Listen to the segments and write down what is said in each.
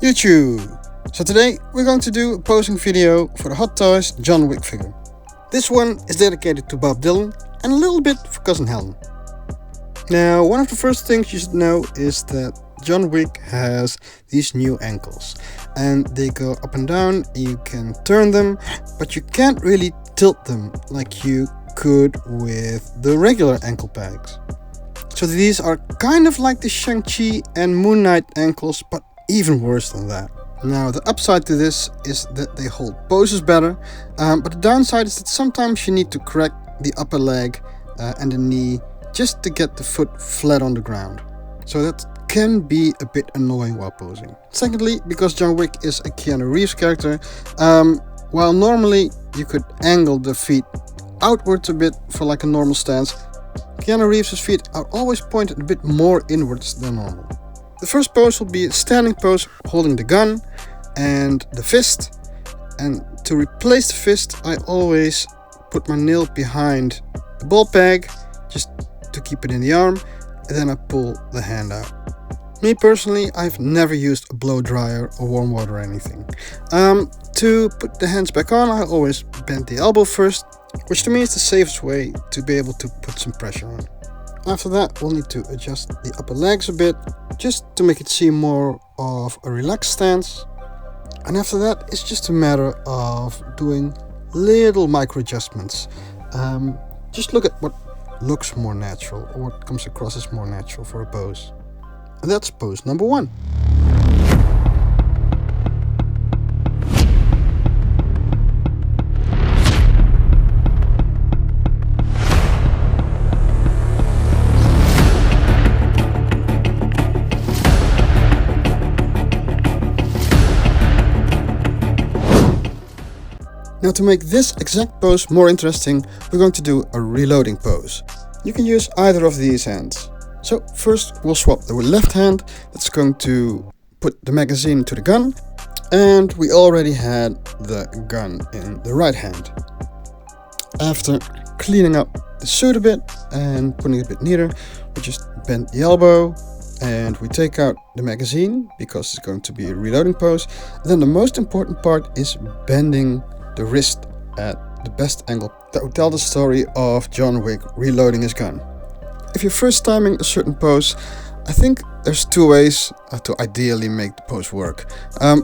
YouTube! So today we're going to do a posing video for the Hot Toys John Wick figure. This one is dedicated to Bob Dylan and a little bit for Cousin Helen. Now, one of the first things you should know is that John Wick has these new ankles and they go up and down. You can turn them, but you can't really tilt them like you could with the regular ankle pegs. So these are kind of like the Shang-Chi and Moon Knight ankles, but even worse than that. Now, the upside to this is that they hold poses better, but the downside is that sometimes you need to crack the upper leg and the knee just to get the foot flat on the ground. So that can be a bit annoying while posing. Secondly, because John Wick is a Keanu Reeves character, while normally you could angle the feet outwards a bit for like a normal stance, Keanu Reeves' feet are always pointed a bit more inwards than normal. The first pose will be a standing pose holding the gun and the fist, and to replace the fist I always put my nail behind the ball peg just to keep it in the arm, and then I pull the hand out. Me personally, I've never used a blow dryer or warm water or anything. To put the hands back on, I always bend the elbow first, which to me is the safest way to be able to put some pressure on. After that, we'll need to adjust the upper legs a bit, just to make it seem more of a relaxed stance. And after that, it's just a matter of doing little micro adjustments. Just look at what looks more natural, or what comes across as more natural for a pose. And that's pose number 1. Now, to make this exact pose more interesting, we're going to do a reloading pose. You can use either of these hands. So first we'll swap the left hand that's going to put the magazine into the gun, and we already had the gun in the right hand. After cleaning up the suit a bit and putting it a bit neater, we just bend the elbow and we take out the magazine because it's going to be a reloading pose. Then the most important part is bending the wrist at the best angle that would tell the story of John Wick reloading his gun. If you're first timing a certain pose, I think there's 2 ways to ideally make the pose work.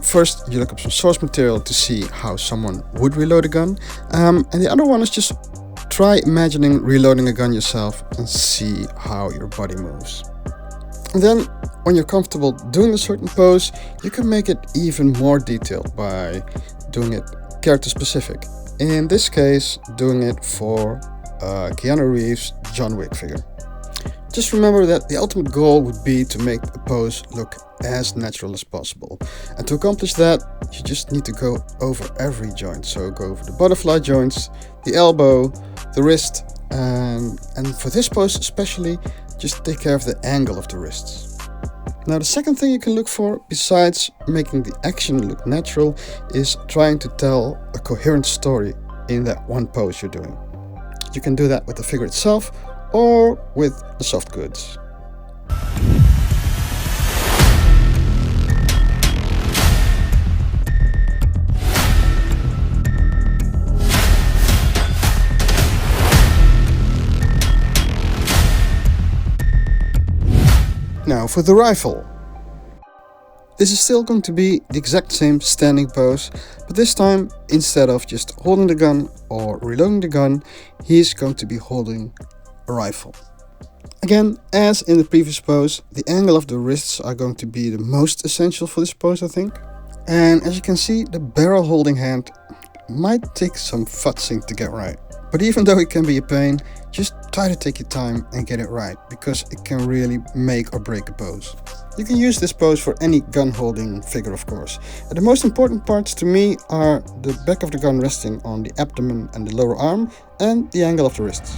First, you look up some source material to see how someone would reload a gun, and the other one is just try imagining reloading a gun yourself and see how your body moves. And then, when you're comfortable doing a certain pose, you can make it even more detailed by doing it character specific. In this case, doing it for Keanu Reeves' John Wick figure. Just remember that the ultimate goal would be to make the pose look as natural as possible. And to accomplish that, you just need to go over every joint. So go over the butterfly joints, the elbow, the wrist, and for this pose especially, just take care of the angle of the wrists. Now, the second thing you can look for, besides making the action look natural, is trying to tell a coherent story in that one pose you're doing. You can do that with the figure itself or with the soft goods. Now for the rifle. This is still going to be the exact same standing pose, but this time, instead of just holding the gun or reloading the gun, he's going to be holding a rifle. Again, as in the previous pose, the angle of the wrists are going to be the most essential for this pose, I think. And as you can see, the barrel holding hand might take some futzing to get right. But even though it can be a pain, just try to take your time and get it right, because it can really make or break a pose. You can use this pose for any gun holding figure, of course. And the most important parts to me are the back of the gun resting on the abdomen and the lower arm, and the angle of the wrists.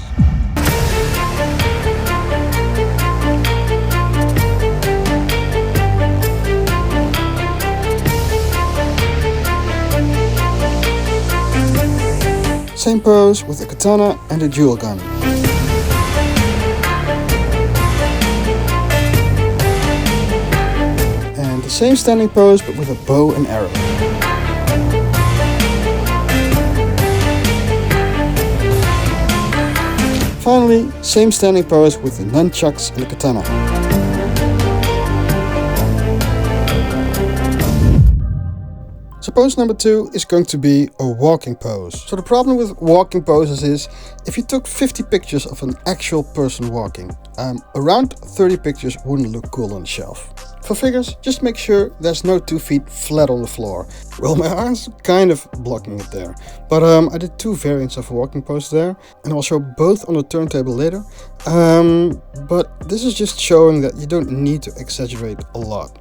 Same pose with the katana and the dual gun. same standing pose but with a bow and arrow. Finally, same standing pose with the nunchucks and the katana. So pose number 2 is going to be a walking pose. So the problem with walking poses is, if you took 50 pictures of an actual person walking, around 30 pictures wouldn't look cool on the shelf. For figures, just make sure there's no 2 feet flat on the floor. Well, my arm's kind of blocking it there. But I did 2 variants of a walking pose there, and I'll show both on the turntable later. But this is just showing that you don't need to exaggerate a lot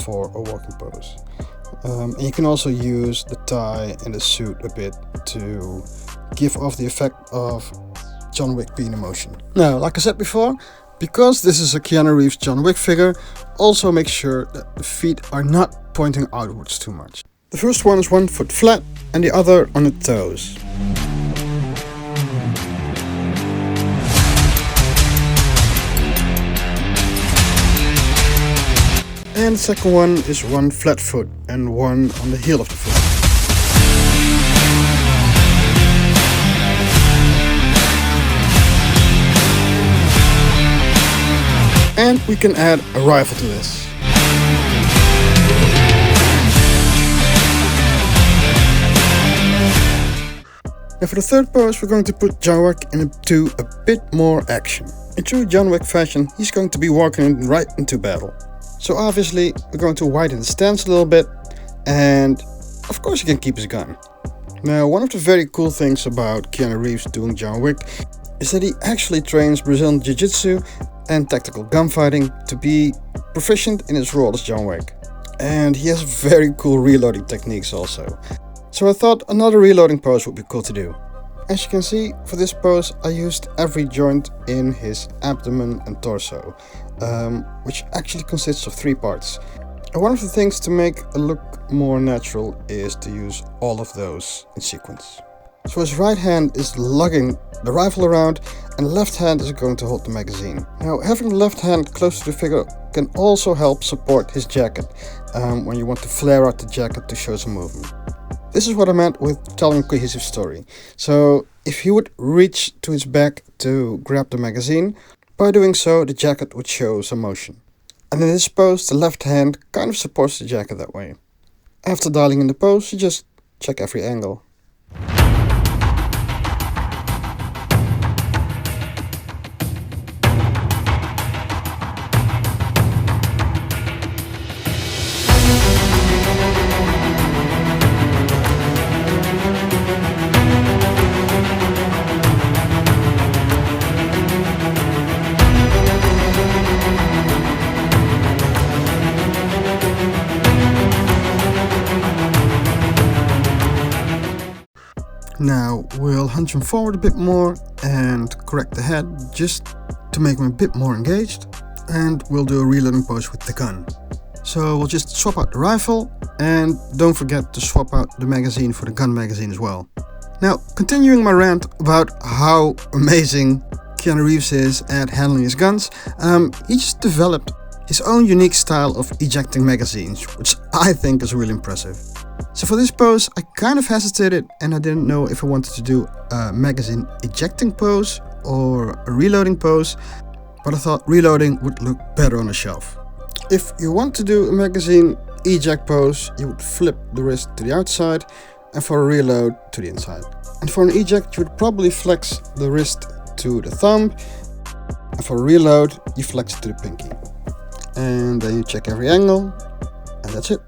for a walking pose. And you can also use the tie and the suit a bit to give off the effect of John Wick being in motion. Now, like I said before, because this is a Keanu Reeves John Wick figure, also make sure that the feet are not pointing outwards too much. The first one is 1 foot flat and the other on the toes. And the second one is 1 flat foot and 1 on the heel of the foot. And we can add a rifle to this. Now for the third pose, we're going to put John Wick into a bit more action. In true John Wick fashion, he's going to be walking right into battle. So obviously, we're going to widen the stance a little bit, and of course he can keep his gun. Now, one of the very cool things about Keanu Reeves doing John Wick is that he actually trains Brazilian Jiu-Jitsu and tactical gunfighting to be proficient in his role as John Wick. And he has very cool reloading techniques also. So I thought another reloading pose would be cool to do. As you can see, for this pose I used every joint in his abdomen and torso, which actually consists of 3 parts. And one of the things to make it look more natural is to use all of those in sequence. So his right hand is lugging the rifle around and the left hand is going to hold the magazine. Now, having the left hand close to the figure can also help support his jacket when you want to flare out the jacket to show some movement. This is what I meant with telling a cohesive story. So if he would reach to his back to grab the magazine, by doing so the jacket would show some motion. And in this pose the left hand kind of supports the jacket that way. After dialing in the pose, you just check every angle. Now we'll hunch him forward a bit more and correct the head just to make him a bit more engaged, and we'll do a reloading pose with the gun. So we'll just swap out the rifle and don't forget to swap out the magazine for the gun magazine as well. Now, continuing my rant about how amazing Keanu Reeves is at handling his guns, he just developed his own unique style of ejecting magazines, which I think is really impressive. So for this pose I kind of hesitated and I didn't know if I wanted to do a magazine ejecting pose or a reloading pose, but I thought reloading would look better on a shelf. If you want to do a magazine eject pose, you would flip the wrist to the outside, and for a reload to the inside. And for an eject you would probably flex the wrist to the thumb, and for a reload you flex it to the pinky. And then you check every angle, and that's it.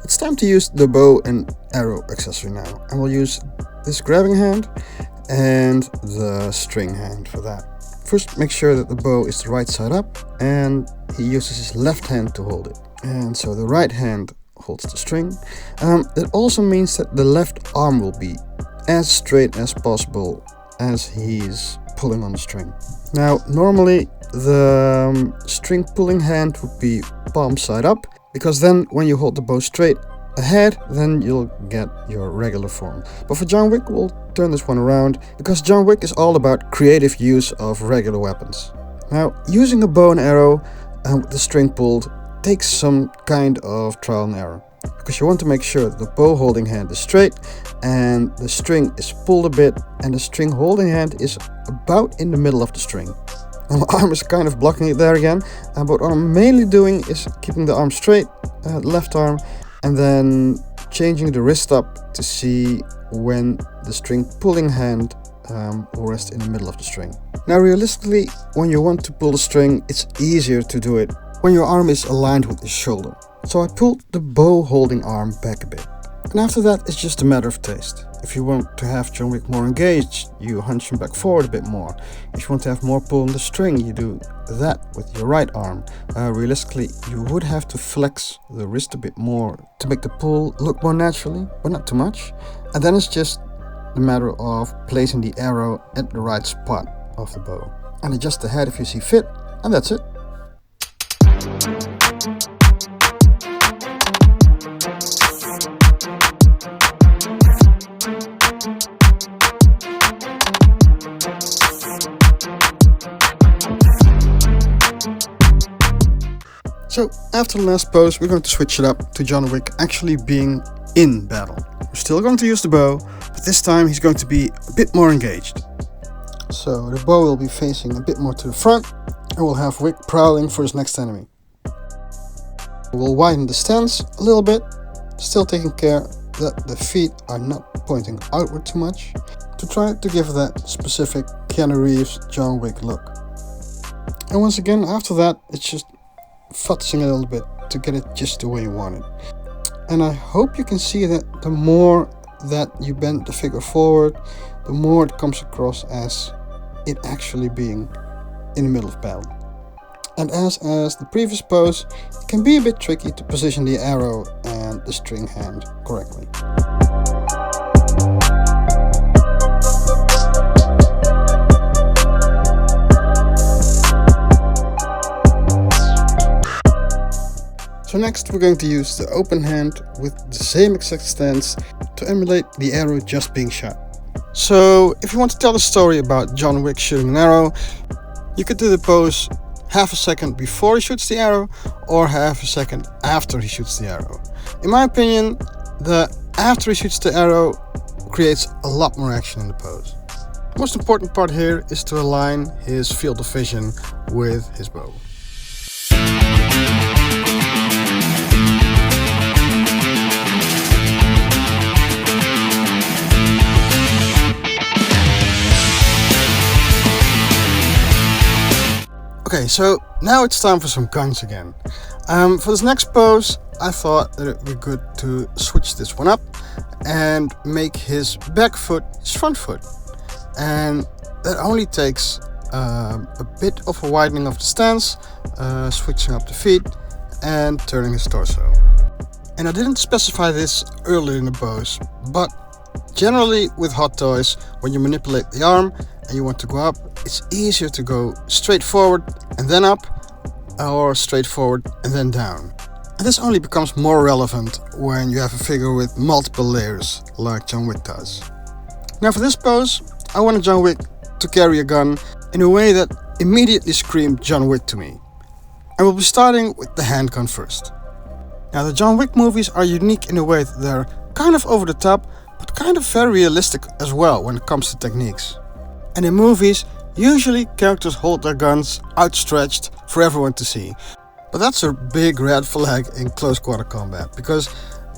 It's time to use the bow and arrow accessory now, and we'll use this grabbing hand and the string hand for that. First, make sure that the bow is the right side up, and he uses his left hand to hold it. And so the right hand holds the string. That also means that the left arm will be as straight as possible as he's pulling on the string. Now, normally the string pulling hand would be palm side up, because then when you hold the bow straight ahead, then you'll get your regular form. But for John Wick, we'll turn this one around, because John Wick is all about creative use of regular weapons. Now, using a bow and arrow with the string pulled takes some kind of trial and error, because you want to make sure that the bow holding hand is straight and the string is pulled a bit and the string holding hand is about in the middle of the string. And my arm is kind of blocking it there again, but what I'm mainly doing is keeping the arm straight, left arm, and then changing the wrist up to see when the string pulling hand will rest in the middle of the string. Now realistically, when you want to pull the string, it's easier to do it when your arm is aligned with your shoulder. So I pulled the bow holding arm back a bit. And after that, it's just a matter of taste. If you want to have John Wick more engaged, you hunch him back forward a bit more. If you want to have more pull on the string, you do that with your right arm. Realistically, you would have to flex the wrist a bit more to make the pull look more naturally, but not too much. And then it's just a matter of placing the arrow at the right spot of the bow. And adjust the head if you see fit, and that's it. So after the last pose, we're going to switch it up to John Wick actually being in battle. We're still going to use the bow, but this time he's going to be a bit more engaged. So the bow will be facing a bit more to the front, and we'll have Wick prowling for his next enemy. We'll widen the stance a little bit, still taking care that the feet are not pointing outward too much, to try to give that specific Keanu Reeves John Wick look. And once again, after that, it's just futzing a little bit to get it just the way you want it. And I hope you can see that the more that you bend the figure forward, the more it comes across as it actually being in the middle of battle. And as the previous pose, it can be a bit tricky to position the arrow and the string hand correctly. So next we're going to use the open hand with the same exact stance to emulate the arrow just being shot. So if you want to tell the story about John Wick shooting an arrow, you could do the pose half a second before he shoots the arrow or half a second after he shoots the arrow. In my opinion, the after he shoots the arrow creates a lot more action in the pose. The most important part here is to align his field of vision with his bow. Okay, so now it's time for some guns again. For this next pose, I thought that it would be good to switch this one up and make his back foot his front foot. And that only takes a bit of a widening of the stance, switching up the feet and turning his torso. And I didn't specify this earlier in the pose, but generally with hot toys, when you manipulate the arm and you want to go up, it's easier to go straight forward and then up, or straight forward and then down. And this only becomes more relevant when you have a figure with multiple layers like John Wick does. Now for this pose, I wanted John Wick to carry a gun in a way that immediately screamed John Wick to me. And we'll be starting with the handgun first. Now the John Wick movies are unique in a way that they're kind of over the top, but kind of very realistic as well when it comes to techniques. And in movies, usually characters hold their guns outstretched for everyone to see. But that's a big red flag in close quarter combat, because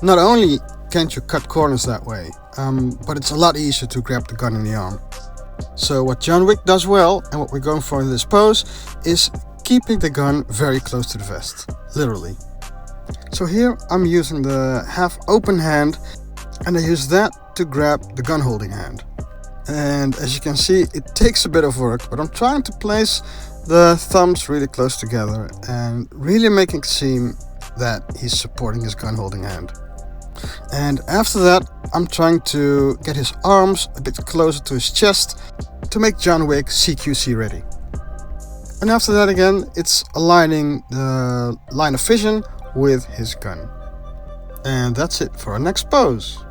not only can't you cut corners that way, but it's a lot easier to grab the gun in the arm. So what John Wick does well, and what we're going for in this pose, is keeping the gun very close to the vest, literally. So here I'm using the half open hand, and I use that to grab the gun holding hand. And as you can see, it takes a bit of work, but I'm trying to place the thumbs really close together and really making it seem that he's supporting his gun holding hand. And after that, I'm trying to get his arms a bit closer to his chest to make John Wick CQC ready. And after that again, it's aligning the line of vision with his gun. And that's it for our next pose.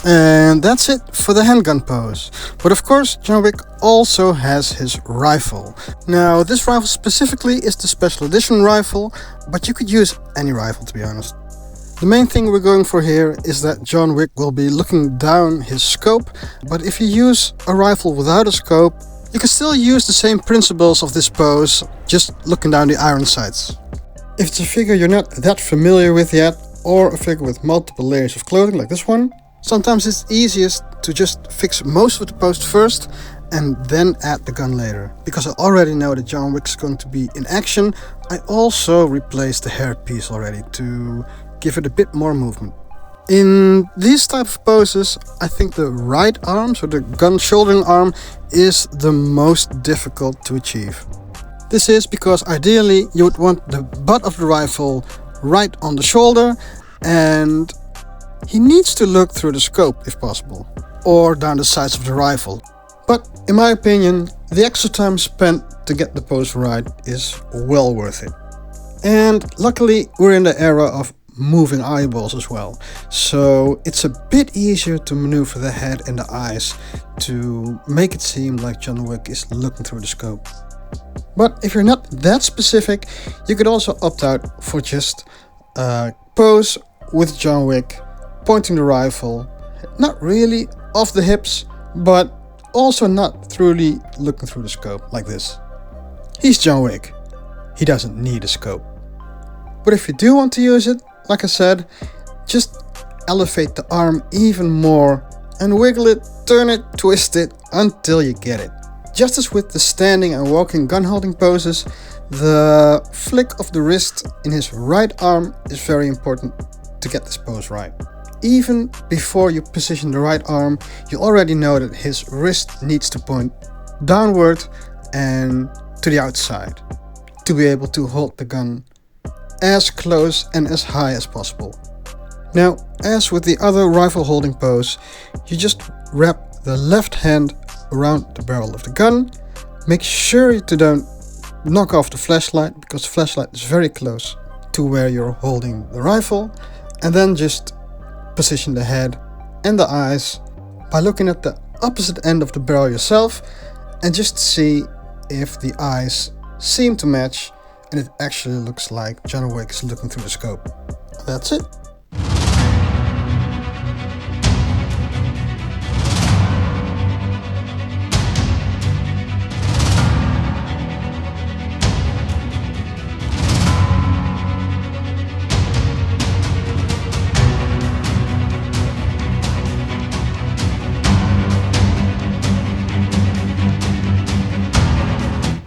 And that's it for the handgun pose. But of course, John Wick also has his rifle. Now, this rifle specifically is the special edition rifle, but you could use any rifle, to be honest. The main thing we're going for here is that John Wick will be looking down his scope, but if you use a rifle without a scope, you can still use the same principles of this pose, just looking down the iron sights. If it's a figure you're not that familiar with yet, or a figure with multiple layers of clothing like this one, sometimes it's easiest to just fix most of the pose first and then add the gun later. Because I already know that John Wick's going to be in action, I also replaced the hairpiece already to give it a bit more movement. In these type of poses, I think the right arm, so the gun shouldering arm, is the most difficult to achieve. This is because ideally you would want the butt of the rifle right on the shoulder, and he needs to look through the scope if possible, or down the sights of the rifle. But in my opinion, the extra time spent to get the pose right is well worth it. And luckily we're in the era of moving eyeballs as well, so it's a bit easier to maneuver the head and the eyes to make it seem like John Wick is looking through the scope. But if you're not that specific, you could also opt out for just a pose with John Wick pointing the rifle, not really off the hips, but also not truly looking through the scope like this. He's John Wick. He doesn't need a scope. But if you do want to use it, like I said, just elevate the arm even more and wiggle it, turn it, twist it until you get it. Just as with the standing and walking gun holding poses, the flick of the wrist in his right arm is very important to get this pose right. Even before you position the right arm, you already know that his wrist needs to point downward and to the outside to be able to hold the gun as close and as high as possible. Now, as with the other rifle holding pose, you just wrap the left hand around the barrel of the gun. Make sure to don't knock off the flashlight, because the flashlight is very close to where you're holding the rifle, and then just position the head and the eyes by looking at the opposite end of the barrel yourself and just see if the eyes seem to match and it actually looks like John Wick is looking through the scope. That's it.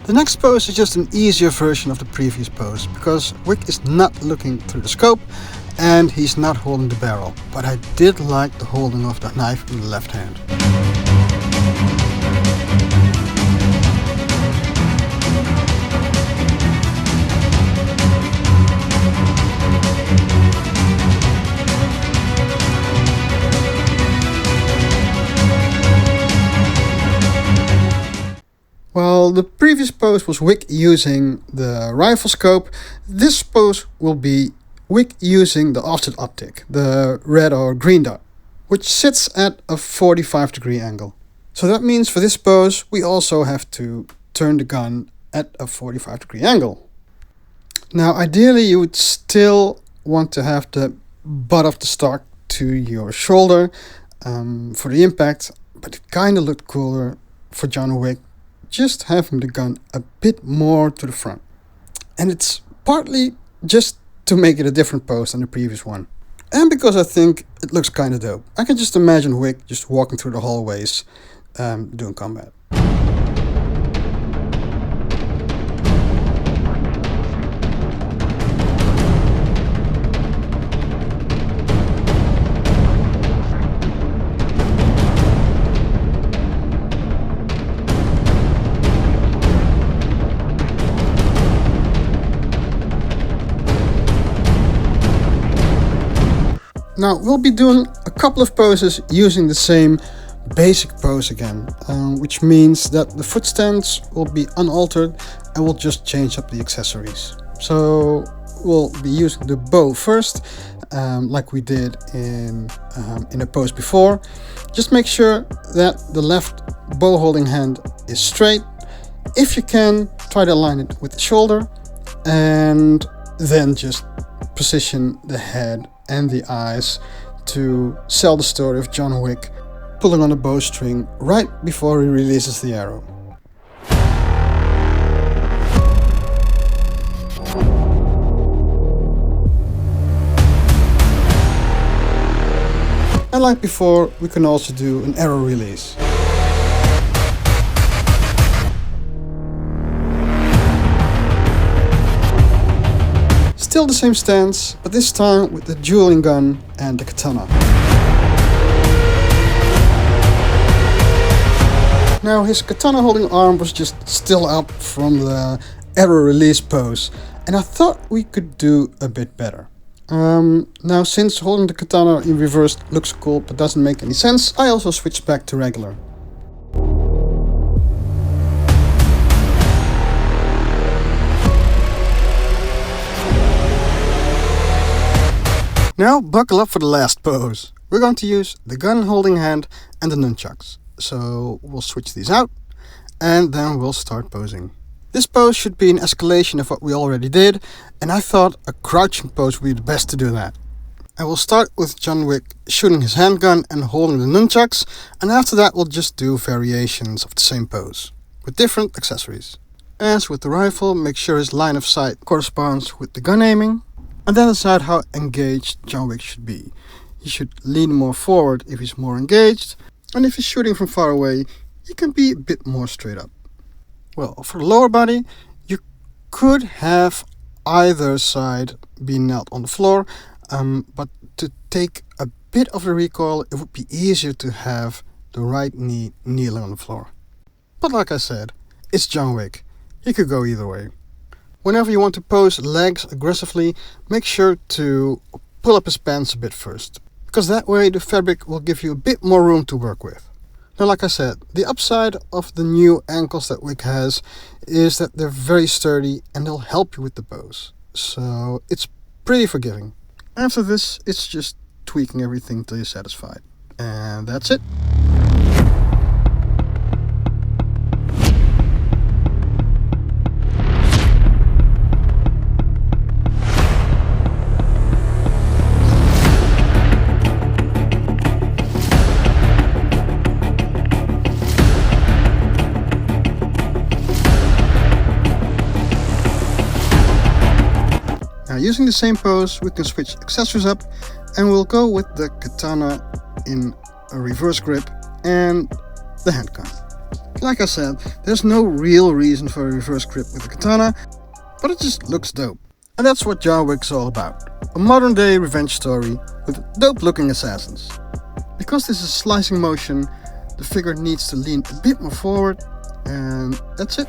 The next pose is just an easier version of the previous pose, because Wick is not looking through the scope and he's not holding the barrel, but I did like the holding of the knife in the left hand. While the previous pose was Wick using the rifle scope, this pose will be Wick using the offset optic, the red or green dot, which sits at a 45-degree angle. So that means for this pose we also have to turn the gun at a 45-degree angle. Now ideally you would still want to have the butt of the stock to your shoulder for the impact, but it kind of looked cooler for John Wick just having the gun a bit more to the front. And it's partly just to make it a different pose than the previous one. And because I think it looks kind of dope. I can just imagine Wick just walking through the hallways doing combat. Now we'll be doing a couple of poses using the same basic pose again, which means that the foot stance will be unaltered and we'll just change up the accessories. So we'll be using the bow first, like we did in a pose before. Just make sure that the left bow holding hand is straight. If you can, try to align it with the shoulder, and then just position the head and the eyes to sell the story of John Wick pulling on the bowstring right before he releases the arrow. And like before, we can also do an arrow release. Still the same stance, but this time with the dueling gun and the katana. Now his katana holding arm was just still up from the arrow release pose, and I thought we could do a bit better. Now since holding the katana in reverse looks cool but doesn't make any sense, I also switched back to regular. Now buckle up for the last pose. We're going to use the gun holding hand and the nunchucks. So we'll switch these out and then we'll start posing. This pose should be an escalation of what we already did, and I thought a crouching pose would be the best to do that. I will start with John Wick shooting his handgun and holding the nunchucks, and after that we'll just do variations of the same pose with different accessories. As with the rifle, make sure his line of sight corresponds with the gun aiming, and then decide how engaged John Wick should be. He should lean more forward if he's more engaged, and if he's shooting from far away, he can be a bit more straight up. Well, for the lower body, you could have either side be knelt on the floor, but to take a bit of the recoil, it would be easier to have the right knee kneeling on the floor. But like I said, it's John Wick. He could go either way. Whenever you want to pose legs aggressively, make sure to pull up his pants a bit first, because that way the fabric will give you a bit more room to work with. Now, like I said, the upside of the new ankles that Wick has is that they're very sturdy and they'll help you with the pose. So it's pretty forgiving. After this, it's just tweaking everything till you're satisfied. And that's it. Now, using the same pose, we can switch accessories up, and we'll go with the katana in a reverse grip and the handgun. Like I said, there's no real reason for a reverse grip with the katana, but it just looks dope. And that's what John Wick's all about. A modern day revenge story with dope looking assassins. Because this is a slicing motion, the figure needs to lean a bit more forward, and that's it.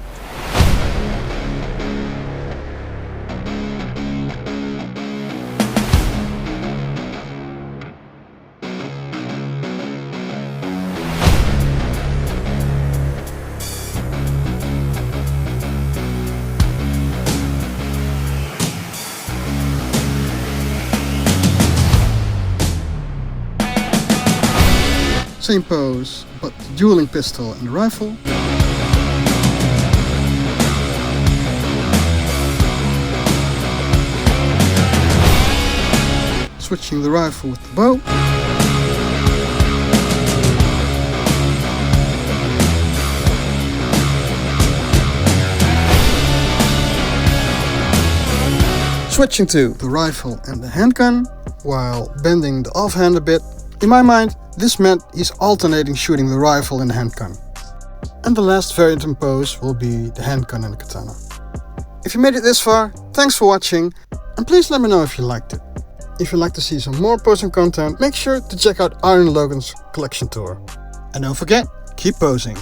Same pose, but the dueling pistol and the rifle. Switching the rifle with the bow. Switching to the rifle and the handgun, while bending the offhand a bit. In my mind, this meant he's alternating shooting the rifle and the handgun. And the last variant in pose will be the handgun and the katana. If you made it this far, thanks for watching, and please let me know if you liked it. If you'd like to see some more posing content, make sure to check out Iron Logan's collection tour. And don't forget, keep posing.